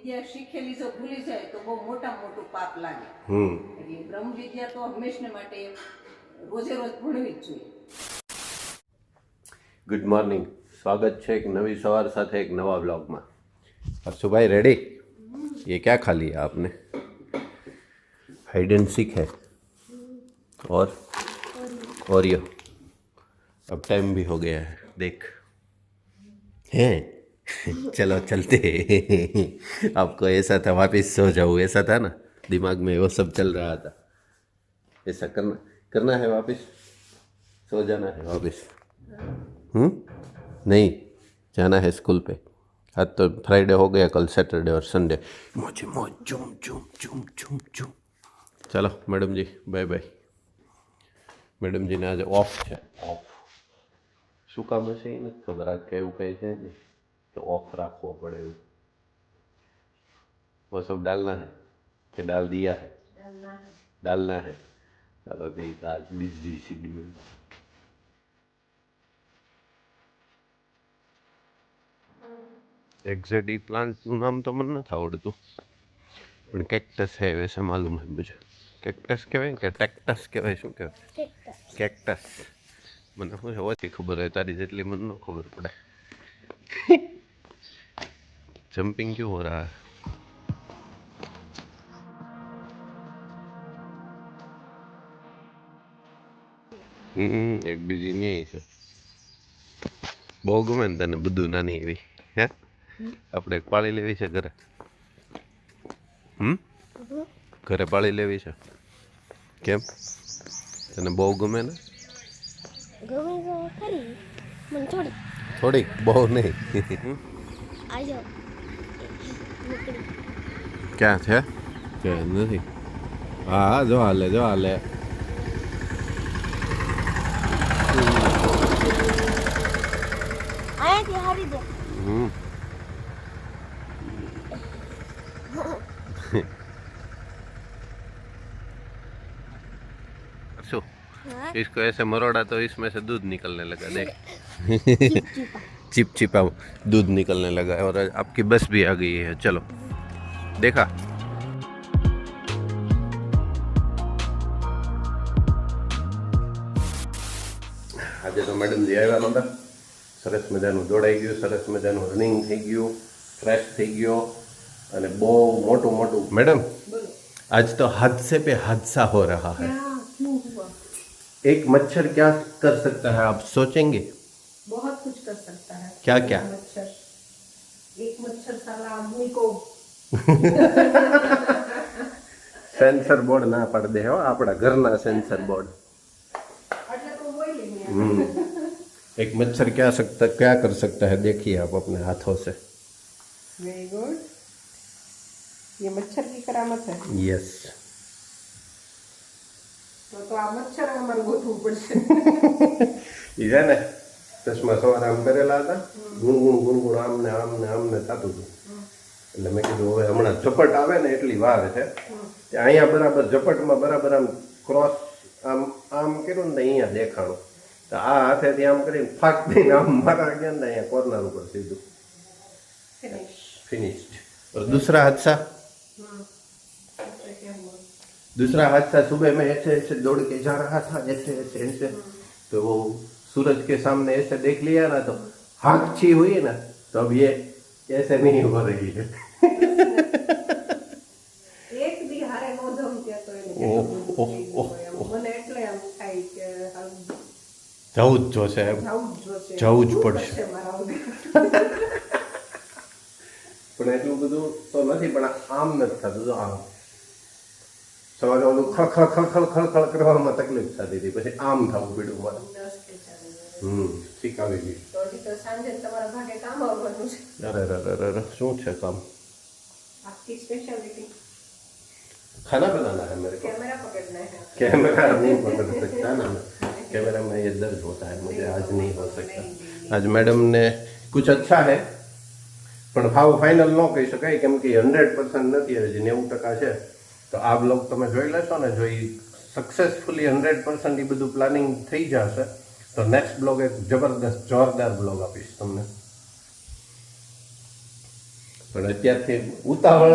વિદ્યા શીખેલી જો ભૂલી જાય તો બહુ મોટું પાપ લાગે. એટલે બ્રહ્મ વિદ્યા તો હંમેશને માટે રોજે રોજ ભણવી જ જોઈએ. ગુડ મોર્નિંગ, સ્વાગત છે એક નવી સવાર સાથે એક નવા બ્લોગમાં. હર્ષુભાઈ रेडी? ये क्या खा लिया आपने? हाइड एंड सीक है और ओरियो. अब टाइम भी हो गया है, देख हैं. चलो चलते हैं. आपको ऐसा था वापस सो जाऊँ, ऐसा था ना, दिमाग में वो सब चल रहा था. ऐसा करना है वापस, सो जाना है वापस. नहीं जाना है स्कूल पे. आज तो फ्राइडे हो गया, कल सैटरडे और संडे. मुझे मौज झूम झूम झूम झूम झूम. चलो मैडम जी बाय बाय. मैडम जी ने आज ऑफ है. ऑफ શું કામ હશે એ નથી ખબર. આજ કેવું કહે છે ને કે ઓફ રાખવો પડે એવું. वो सब डालना है कि डाल दिया है? डालना है. चलो ठीक, आज बिजी शेड्यूल. एग्जैक्ट प्लांटનું નામ તો મને નથી આવડતું, પણ કેક્ટસ है वैसे मालूम है मुझे. કેક્ટસ કહેવાય કે ટેક્ટસ કહેવાય, શું કહેવાય? કેક્ટસ. મને શું છે ઓછી ખબર હોય, તારી જેટલી મને ન ખબર પડે. જમ્પિંગ ક્यों हो रहा है? એક બીજી નહીં છે. બહુ ગમે ને તને બધું નાની એવી? હે આપણે એક પાળી લેવી છે ઘરે? ઘરે પાળી લેવી છે? કેમ, તને બહુ ગમે ને? થોડી, બહુ નહીં. ક્યાં છે કે નથી? હા જો હાલે, જો હાલે. शो इसको ऐसे मरोड़ा तो इसमें से दूध निकलने लगा. देख चिपचिपा दूध निकलने लगा और आपकी बस भी आ गई है. चलो देखा. આજે તો મેડમજી આવ્યા નહોતા. સરસ મજાનું દોડાઈ ગયું, સરસ મજાનું રનિંગ થઈ ગયું, ફ્રેશ થઈ ગયો અને બહુ મોટું. मैडम आज तो हादसे पे हादसा हो रहा है. एक मच्छर क्या कर सकता है आप सोचेंगे? बहुत कुछ कर सकता है. क्या क्या? मच्छर, एक मच्छर साला आदमी को सेंसर बोर्ड ना पड़ दे हो, આપણા ઘરના सेंसर बोर्ड. એટલે તો બોલી ને. एक मच्छर क्या कर सकता है, देखिए आप अपने हाथों से. Very good. ये मच्छर की करामत है. यस. तो આ મચ્છર અમારે ગોઠવું પડશે. એ છે ને ચશ્મા સવારે આમ કરેલા હતા, ગુણગુણ આમને થતું હતું. એટલે મેં કીધું હવે હમણાં ઝપટ આવે ને એટલી વાર છે, અહીંયા બરાબર ઝપટમાં બરાબર આમ ક્રોસ આમ કર્યું ને અહીંયા દેખાણું, તો આ હાથેથી આમ કરીને ફાક દઈને આમ મારા ગયા ને અહીંયા કોર્નર ઉપર સીધું फिनिश्ड. और दूसरा हादसा सुबह में ऐसे दौड़ के जा रहा था, ऐसे तो वो सूरज के सामने ऐसे देख लिया ना, तो हाँकची हुई ना, तो अब ये ऐसे नहीं हो रही है. એક દી હારે નો જમત્યા તો એને મને એટલે એમ થાય કે જવું જ જોશે, જવું જ પડશે. પણ એટલું બધું તો નથી, પણ આમ નથી થતું. આમ સવારે ઓલું ખળખળ કરવામાં તકલીફ થતી હતી, પછી આમ થવું પડ્યું મારે. શીખાવી ગઈ. સાંજે તમારા ભાગે કામ આવવાનું છે. અરે શું છે કામ? आपकी स्पेशलिटी खाना बनाना है मेरे को. कैमरा पकड़ना है. कैमरा नहीं पकड़ सकता ना, कैमरा में ये दर्द होता है मुझे, आज नहीं हो सकता. आज मैडम ने कुछ अच्छा है પણ ભાવ ફાઇનલ ન કહી શકાય, કેમ કે 100% નથી, હજી 90% છે. તો આ બ્લોગ તમે જોઈ લેશો ને, જો એ સક્સેસફુલી 100% એ બધું પ્લાનિંગ થઈ જશે તો નેક્સ્ટ બ્લોગ એક જબરદસ્ત જોરદાર બ્લોગ આપીશ તમને. પણ અત્યારથી ઉતાવળ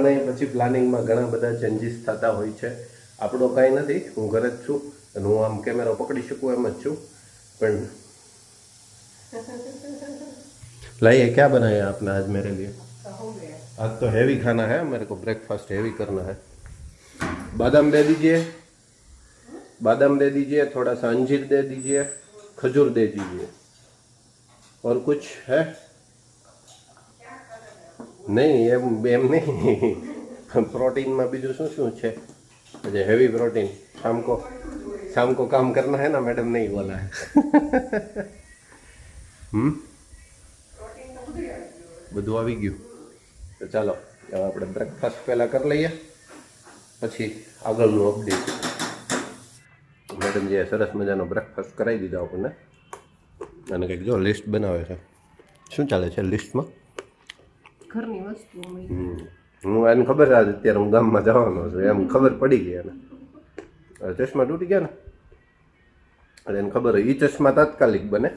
નહીં પછી પ્લાનિંગમાં ઘણા બધા ચેન્જીસ થતા હોય છે. આપણો કાંઈ નથી, હું ઘરે જ છું અને હું આમ કેમેરો પકડી શકું એમ જ છું. પણ लाइए क्या बनाया आपने आज मेरे लिए? आज तो हैवी खाना है, मेरे को ब्रेकफास्ट हैवी करना है. बादाम दे दीजिए, बादाम दे दीजिए, थोड़ा सा अंजीर दे दीजिए, खजूर दे दीजिए. और कुछ है? नहीं एम नहीं. प्रोटीन में बीजू शू शू है? मुझे हैवी प्रोटीन. शाम को काम करना है ना मैडम, नहीं बोला है. બધું આવી ગયું તો ચાલો હવે આપણે બ્રેકફાસ્ટ પહેલાં કરી લઈએ, પછી આગળનું અપડેટ. મેડમજીએ સરસ મજાનો બ્રેકફાસ્ટ કરાવી દીધો આપણને અને કંઈક જો લિસ્ટ બનાવે છે. શું ચાલે છે લિસ્ટમાં? ઘરની વસ્તુ. હું એને ખબર છે અત્યારે હું ગામમાં જવાનો છું, એમ ખબર પડી ગઈ એને. ચશ્મા તૂટી ગયા ને એટલે એને ખબર હોય એ ચશ્મા તાત્કાલિક બને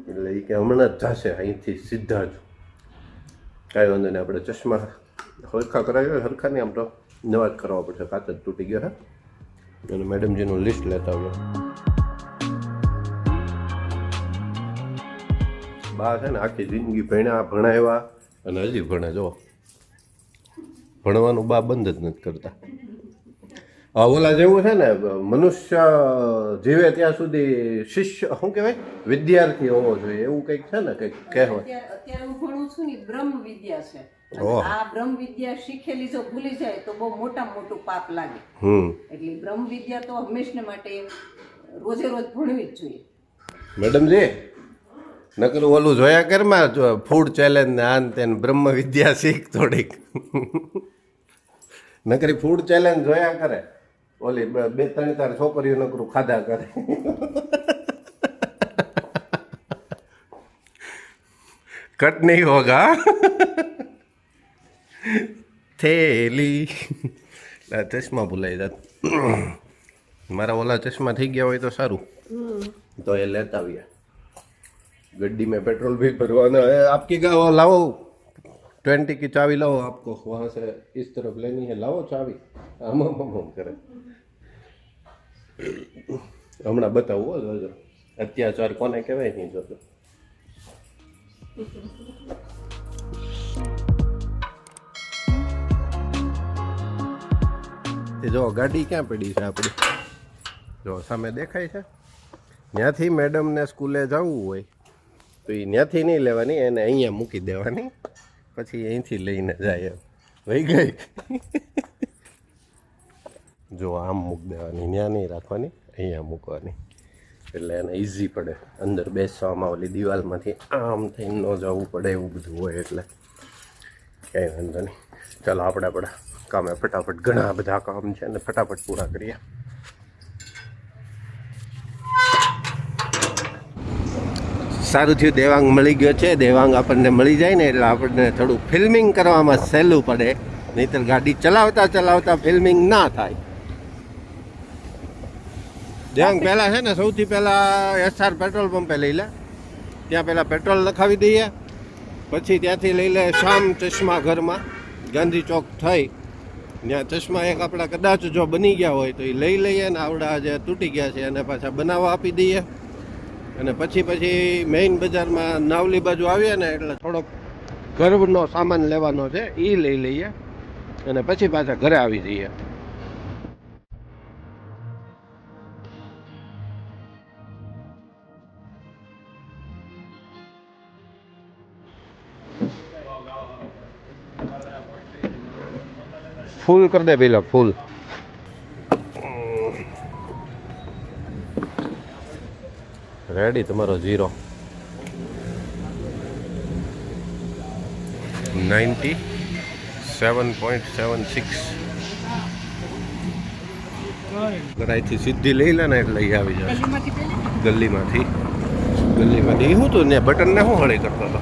એટલે એ કે હમણાં જ જશે અહીંથી સીધા જ. કાંઈ વાંધો નહીં, આપણે ચશ્મા હરખા કરાવ્યો, હરખા નહીં આમ તો નવા જ કરાવવા પડશે, કાચ જ તૂટી ગયો. હે અને મેડમજીનું લિસ્ટ લેતા આવ્યો. બા છે ને આખી જિંદગી ભણાવ્યા અને હજી ભણે. જો ભણવાનું બા બંધ જ નથી કરતા. ઓલા જેવું છે ને, મનુષ્ય જીવે ત્યાં સુધી શિષ્ય શું કહેવાય, વિદ્યાર્થી હોવો જોઈએ એવું કંઈક છે ને, કંઈક કહેવાય. અત્યારે હું ભણું છું ને બ્રહ્મ વિદ્યા છે. આ બ્રહ્મ વિદ્યા શીખેલી જો ભૂલી જાય તો બહુ મોટું પાપ લાગે. એટલે બ્રહ્મ વિદ્યા તો હંમેશને માટે રોજે રોજ ભણવી જ જોઈએ. મેડમજી નકરું ઓલું જોયા કરમાં ફૂડ ચેલેન્જ ને આન તેને બ્રહ્મ વિદ્યા શીખ થોડીક. નકરી ફૂડ ચેલેન્જ જોયા કરે, ઓલી 2-3 છોકરીઓ નકરું ખાધા કરે. કટ નહીં હોગા થેલી. ચશ્મા ભૂલાઈ જાત. મારા ઓલા ચશ્મા થઈ ગયા હોય તો સારું, તો એ લેતા આવ્યા. गड्डी में पेट्रोल भी भरवाना है. आपकी का वो लाओ 20 की चाबी लाओ, आपको वहाँ से इस तरफ लेनी है, लाओ चाबी. हम करे હમણાં બતાવું જોજો અત્યાચાર કોને કહેવાય નહીં. જોજો જો ગાડી ક્યાં પડી છે આપણી, જો સામે દેખાય છે. ત્યાંથી મેડમને સ્કૂલે જવું હોય તો એ ત્યાંથી નહીં લેવાની, એને અહીંયા મૂકી દેવાની, પછી અહીંથી લઈને જાય. વહી ગઈ. જો આમ મૂકી દેવાની, ત્યાં નહીં રાખવાની, અહીંયા મૂકવાની, એટલે એને ઇઝી પડે અંદર બેસવામાં. ઓલી દિવાલમાંથી આમ થઈને ન જવું પડે એવું બધું હોય, એટલે કંઈ વાંધો નહીં. ચાલો આપણે આપણા કામે ફટાફટ, ઘણા બધા કામ છે ને ફટાફટ પૂરા કરીએ. સારું થયું દેવાંગ મળી ગયો છે. દેવાંગ આપણને મળી જાય ને એટલે આપણને થોડું ફિલ્મિંગ કરવામાં સહેલું પડે, નહીંતર ગાડી ચલાવતા ફિલ્મિંગ ના થાય. દેવાંગ પહેલાં છે ને સૌથી પહેલાં SR પેટ્રોલ પંપે લઈ લે, ત્યાં પહેલાં પેટ્રોલ લખાવી દઈએ, પછી ત્યાંથી લઈ લે શ્યામ ચશ્મા ઘરમાં, ગાંધી ચોક થઈ ત્યાં ચશ્મા એક આપણા કદાચ જો બની ગયા હોય તો એ લઈ લઈએ ને આવડા જે તૂટી ગયા છે એને પાછા બનાવવા આપી દઈએ. અને પછી મેઇન બજારમાં નાવલી બાજુ આવીએ ને એટલે થોડોક ઘરનો સામાન લેવાનો છે એ લઈ લઈએ અને પછી પાછા ઘરે આવી જઈએ. ફૂલ કરી દે પેલા ફૂલ. રેડી તમારો 97.76. અહીંથી સીધી લઈ લે ને એટલે આવી જાય ગલીમાંથી. શું તું ને બટન ને શું હળી કરતો હતો?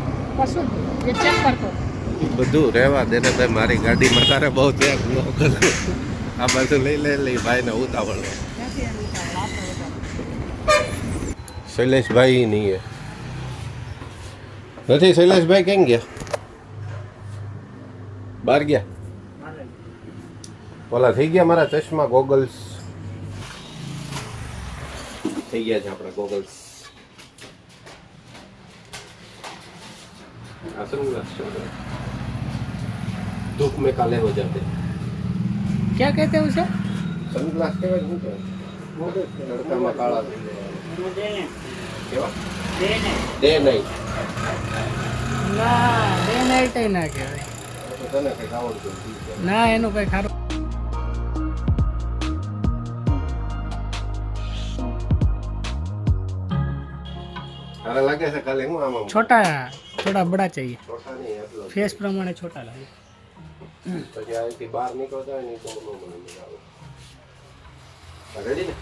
બધું રહેવા દે ને ભાઈ, મારી ગાડીમાં તારે બહુ ત્યાગ ન કરું. આ બાજુ લઈ લે ભાઈને ઉતાવળ. શૈલેષભાઈ નહીં નથી શૈલેષભાઈ કેમ ગયા? બહાર ગયા? ઓલા થઈ ગયા મારા ચશ્મા ગોગલ્સ થઈ ગયા છે આપણા ગોગલ્સ. આ સનગ્લાસ છે. धूप में काले हो जाते हैं. क्या कहते हैं उसे? सनग्लास कहेवाय શું કહેવાય? તડકામાં કાળા થઈ જાય. કેવા? Day night. ના ડે નાઈટ ના કહેવાય. તો તને કંઈક આવડતું નથી. ના એનું કઈ ખારું. તારે લાગે છે કાલે હું આમ छोटा थोड़ा बड़ा चाहिए. છોટા નહીં એટલો જ. फेस प्रमाणे छोटा लागे. પછી અહીંથી બહાર નીકળતા હોય ને તો ન મને મજા આવે. રેડી ને?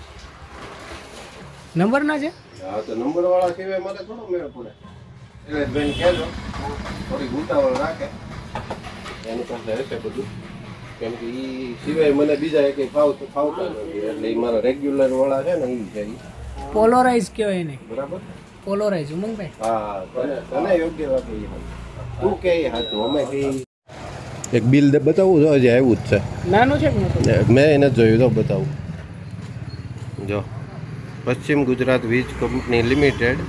નંબર ના છે? હા તો નંબર વાળા સિવાય મારે થોડો મેળ પડે. એટલે બેન કહેજો થોડી ઉતાવળ રાખે એની પાસે હશે બધું, કેમ કે એ સિવાય મને બીજા એક ફાવતા નથી, એટલે એ મારા રેગ્યુલર વાળા છે ને એ છે ઈ. પોલોરાઇઝ કહેવાય નહીં. બરાબર? પોલોરાઇઝ ઉમંગભાઈ. હા તને યોગ્ય વાત એ તું કે સાચું. અમે એક બિલ બતાવું છો હજી આવ્યું જ છે. નાનું છે કે મોટું? મેં એને જોયું તો બતાવું. જો પશ્ચિમ ગુજરાત વીજ કંપની લિમિટેડ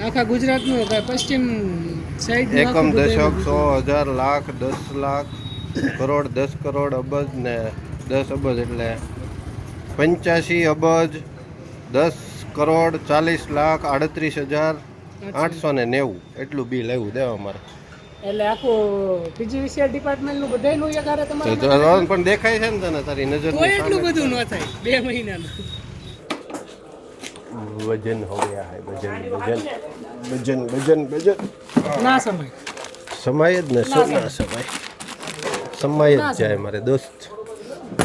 આખા ગુજરાતનું પશ્ચિમ સાઈડ એકમ દશક 100,000 લાખ 10 લાખ કરોડ 10 કરોડ અબજ ને 10 અબજ એટલે 85 અબજ 10 કરોડ 40 લાખ 38,890 એટલું બિલ આવ્યું દેવા મારે. એટલે આખું પીજીવીસીએલ ડિપાર્ટમેન્ટનું બધાયનું એક હારે તમારે પણ દેખાય છે ને તને તારી નજર કોઈ એટલું બધું ન થાય 2 મહિનાનું. વજન હો ગયા હે વજન વજન વજન વજન વજન ના સમય समय જ ને શું ના समय समय જ જાય મારે દોસ્ત.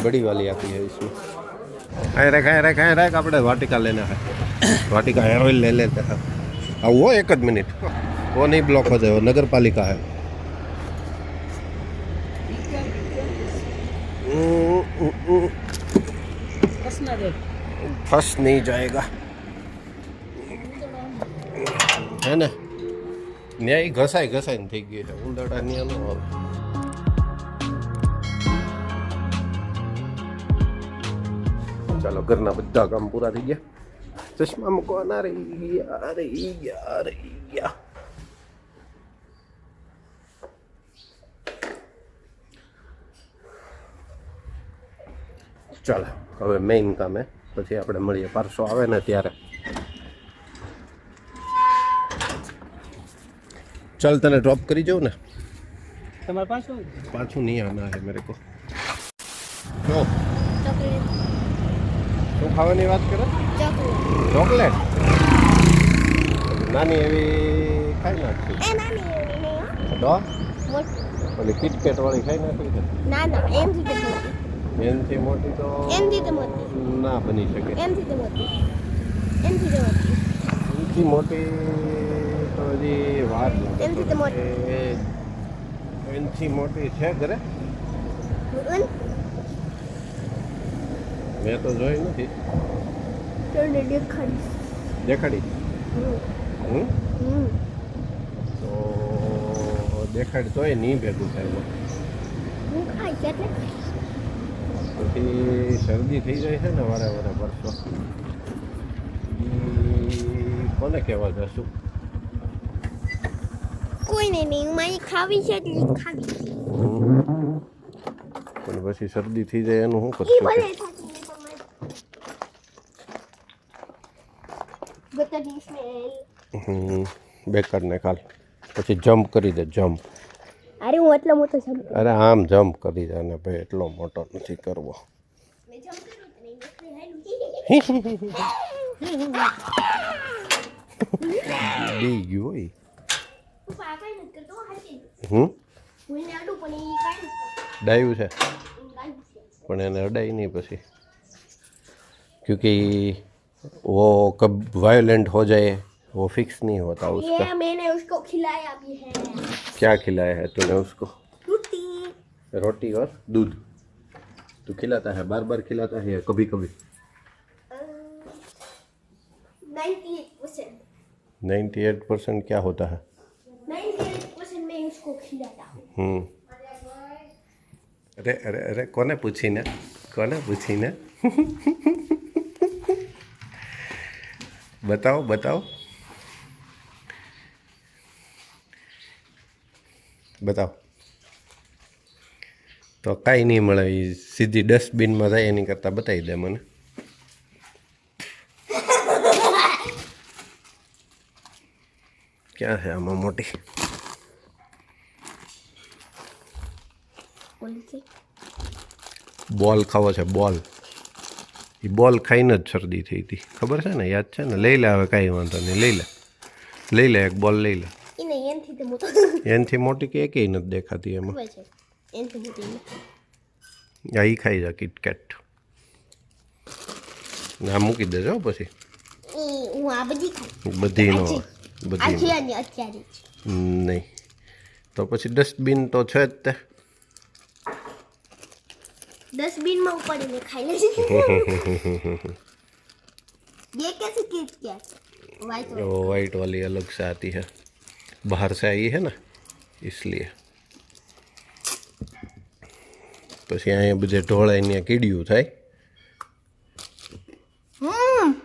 बड़ी वाली आती है इसमें. खाए रख આપણે वाटिका लेना है. वाटिका हेयर ऑयल ले लेते हैं. अब वो 1 मिनट वो नहीं ब्लॉक हो जाए, वो नगर पालिका है. फंस नहीं जाएगा है ने. ન્યાય ઘસાઈ ને થઈ ગયું છે ઉંદરડા ન્યા નો આવે. ચાલો ઘરના બધા કામ પૂરા થઈ ગયા. ચશ્મા મૂકવાના રહી ગયા. ચાલો હવે મેઇન કામ હે, પછી આપણે મળીએ. પારસો આવે ને ત્યારે. चल तने ड्रॉप करी जाओ ना. તમારે पाछू नहीं आना है मेरे को. क्यों? શું ખાવાની વાત કરે? ચોકલેટ. નાની એવી ખાઈ નાખી. તો ઓલી કિટકેટ વાળી ખાઈ નાખી છે. એનથી મોટી તો ના બની શકે. એનથી મોટી તો હજી વાર એનથી મોટી છે ઘરે. મેં તો જોઈ નથી. દેખાડી તો દેખાડ તોય નહીં ભેગું થાય. પછી શરદી થઈ જાય છે ને વારે પરસો. કોને કહેવા જશું? કોઈને નહીં, મારી ખાવી છે એટલે ખાવી. પણ પછી શરદી થઈ જાય એનું શું કરશું? બેકાર ને કાલ પછી જમ્પ કરી દે. જમ્પ. અરે હું એટલો મોટો છું. અરે આમ જમ્પ કરી દે ને ભાઈ, એટલો મોટો નથી કરવો. બી ગયું હોય. ડાયું છે પણ એને અડાઈ નહીં પછી, क्योंकि वो कब वायलेंट हो जाए वो फिक्स नहीं होता उसका. मैंने उसको खिलाया भी है. क्या खिलाया है तूने उसको? रोटी. रोटी और दूध. तू खिलाता है, बार बार खिलाता है या कभी कभी? 98%. 98% क्या होता है? અરે અરે અરે કોને પૂછીને બતાવો બતાવો બતાવો તો કાંઈ નહીં મળે એ સીધી ડસ્ટબિનમાં જાય એની કરતાં બતાવી દે મને ક્યાં છે આમાં મોટી બોલ ખાવો છે બોલ એ બોલ ખાઈને જ શરદી થઈ હતી ખબર છે ને યાદ છે ને લઈ લે હવે કાંઈ વાંધો નહીં લઈ લે એક બોલ લઈ લે એનથી મોટી કે એકેય નથી દેખાતી એમાં આ ઈ ખાઈ જા કિટકેટ આ મૂકી દેજો પછી બધી નો બધી નહીં તો પછી ડસ્ટબિન તો છે જ તે डस्टबिन में उपाડીને ખાઈ લેજે ये कैसे किटकैट व्हाइट वो वाइट वाली अलग से आती है बाहर से आई है ना इसलिए પછી અહીંયા બધે ઢોળાય ને કીડિયું થાય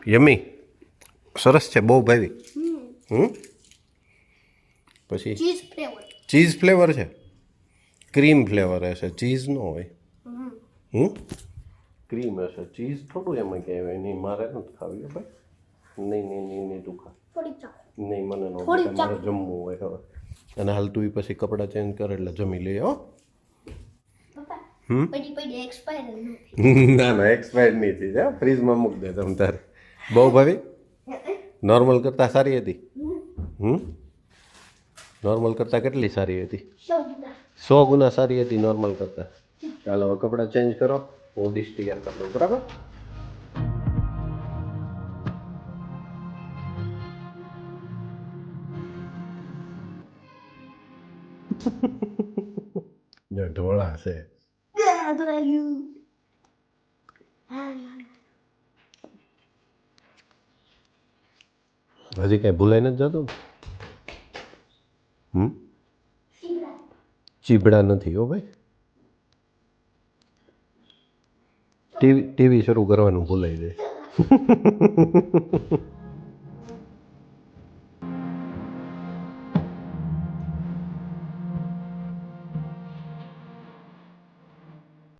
યમી સરસ છે બહુ ભાવી પછી ચીઝ ફ્લેવર છે ક્રીમ ફ્લેવર હશે ચીઝ નો હોય ક્રીમ હશે ચીઝ થોડું એમાં કહેવાય નહીં મારે નથી ખાવી ભાઈ નહીં તું ખા નહીં મને નો મારે જમવું હોય હવે અને હાલ તું પછી કપડાં ચેન્જ કરે એટલે જમી લઈએ હો ના એક્સપાયર નહીં થઈ જાય ફ્રીજમાં મૂક દે તમ તારે બહુ ભાવી નોર્મલ કરતાં સારી હતી નોર્મલ કરતાં કેટલી સારી હતી 100 ગુના સારી હતી નોર્મલ કરતાં ચાલો હવે કપડાં ચેન્જ કરો હું ડીશ તૈયાર કરી દઉં બરાબર જો ઢોળા છે હજી કઈ ભૂલાઈ નથી જતું ચીબડા નથી હો ભાઈ ટીવી શરૂ કરવાનું ભૂલાઈ જાય